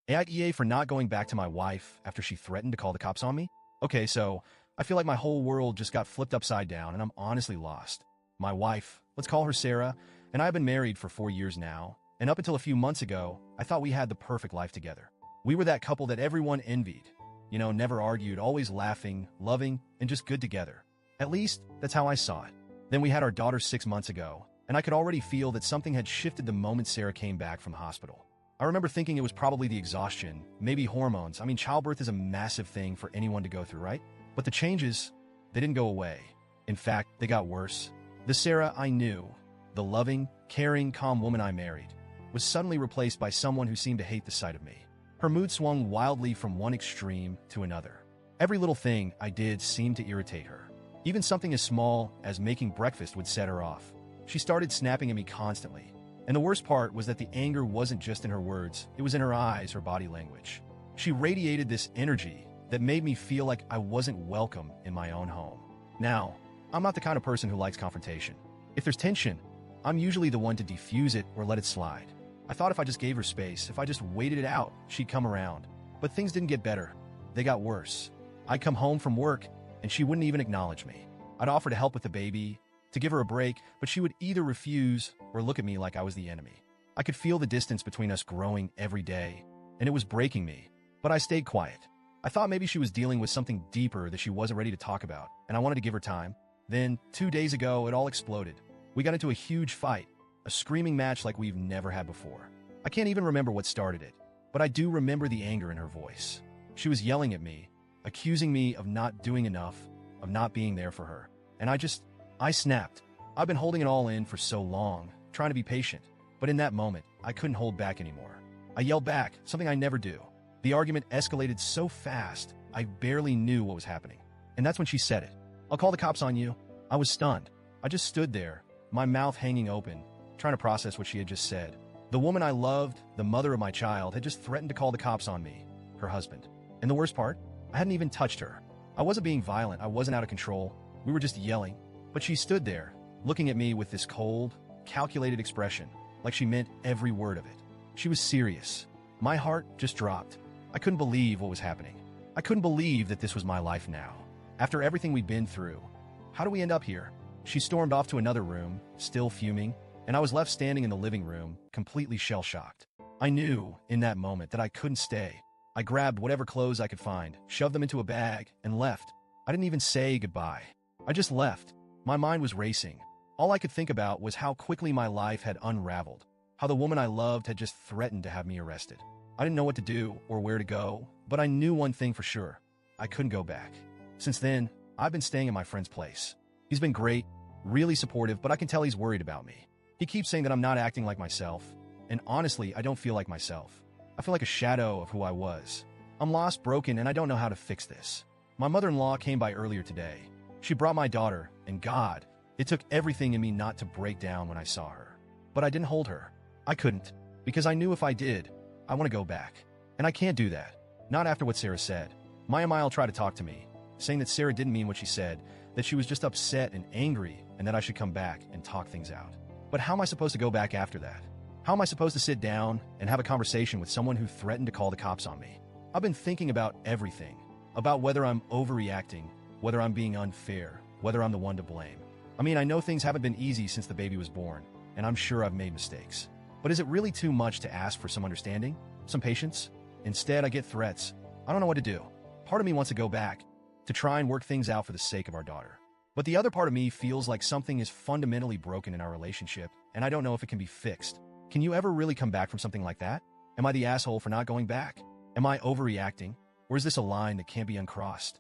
AITA for not going back to my wife after she threatened to call the cops on me? Okay, so I feel like my whole world just got flipped upside down and I'm honestly lost. My wife, let's call her Sarah, and I have been married for 4 years now, and up until a few months ago, I thought we had the perfect life together. We were that couple that everyone envied. Never argued, always laughing, loving, and just good together. At least, that's how I saw it. Then we had our daughter 6 months ago, and I could already feel that something had shifted the moment Sarah came back from the hospital. I remember thinking it was probably the exhaustion, maybe hormones. I mean, childbirth is a massive thing for anyone to go through, right? But the changes, they didn't go away. In fact, they got worse. The Sarah I knew, the loving, caring, calm woman I married, was suddenly replaced by someone who seemed to hate the sight of me. Her mood swung wildly from one extreme to another. Every little thing I did seemed to irritate her. Even something as small as making breakfast would set her off. She started snapping at me constantly. And the worst part was that the anger wasn't just in her words, it was in her eyes, her body language. She radiated this energy that made me feel like I wasn't welcome in my own home. Now, I'm not the kind of person who likes confrontation. If there's tension, I'm usually the one to defuse it or let it slide. I thought if I just gave her space, if I just waited it out, she'd come around. But things didn't get better. They got worse. I'd come home from work, and she wouldn't even acknowledge me. I'd offer to help with the baby, to give her a break, but she would either refuse or look at me like I was the enemy. I could feel the distance between us growing every day, and it was breaking me. But I stayed quiet. I thought maybe she was dealing with something deeper that she wasn't ready to talk about, and I wanted to give her time. Then, 2 days ago, it all exploded. We got into a huge fight, a screaming match like we've never had before. I can't even remember what started it, but I do remember the anger in her voice. She was yelling at me, accusing me of not doing enough, of not being there for her. And I snapped. I've been holding it all in for so long, trying to be patient. But in that moment, I couldn't hold back anymore. I yelled back, something I never do. The argument escalated so fast, I barely knew what was happening. And that's when she said it. "I'll call the cops on you." I was stunned. I just stood there, my mouth hanging open, trying to process what she had just said. The woman I loved, the mother of my child, had just threatened to call the cops on me, her husband. And the worst part, I hadn't even touched her. I wasn't being violent, I wasn't out of control. We were just yelling. But she stood there, looking at me with this cold, calculated expression, like she meant every word of it. She was serious. My heart just dropped. I couldn't believe what was happening. I couldn't believe that this was my life now. After everything we'd been through, how do we end up here? She stormed off to another room, still fuming, and I was left standing in the living room, completely shell-shocked. I knew, in that moment, that I couldn't stay. I grabbed whatever clothes I could find, shoved them into a bag, and left. I didn't even say goodbye. I just left. My mind was racing. All I could think about was how quickly my life had unraveled, how the woman I loved had just threatened to have me arrested. I didn't know what to do or where to go, but I knew one thing for sure. I couldn't go back. Since then, I've been staying at my friend's place. He's been great, really supportive, but I can tell he's worried about me. He keeps saying that I'm not acting like myself, and honestly, I don't feel like myself. I feel like a shadow of who I was. I'm lost, broken, and I don't know how to fix this. My mother-in-law came by earlier today. She brought my daughter, and God, it took everything in me not to break down when I saw her. But I didn't hold her. I couldn't, because I knew if I did, I want to go back. And I can't do that. Not after what Sarah said. Maya Mile tried to talk to me, saying that Sarah didn't mean what she said, that she was just upset and angry, and that I should come back and talk things out. But how am I supposed to go back after that? How am I supposed to sit down and have a conversation with someone who threatened to call the cops on me? I've been thinking about everything, about whether I'm overreacting, whether I'm being unfair, whether I'm the one to blame. I mean, I know things haven't been easy since the baby was born, and I'm sure I've made mistakes. But is it really too much to ask for some understanding, some patience? Instead, I get threats. I don't know what to do. Part of me wants to go back, to try and work things out for the sake of our daughter. But the other part of me feels like something is fundamentally broken in our relationship, and I don't know if it can be fixed. Can you ever really come back from something like that? Am I the asshole for not going back? Am I overreacting? Or is this a line that can't be uncrossed?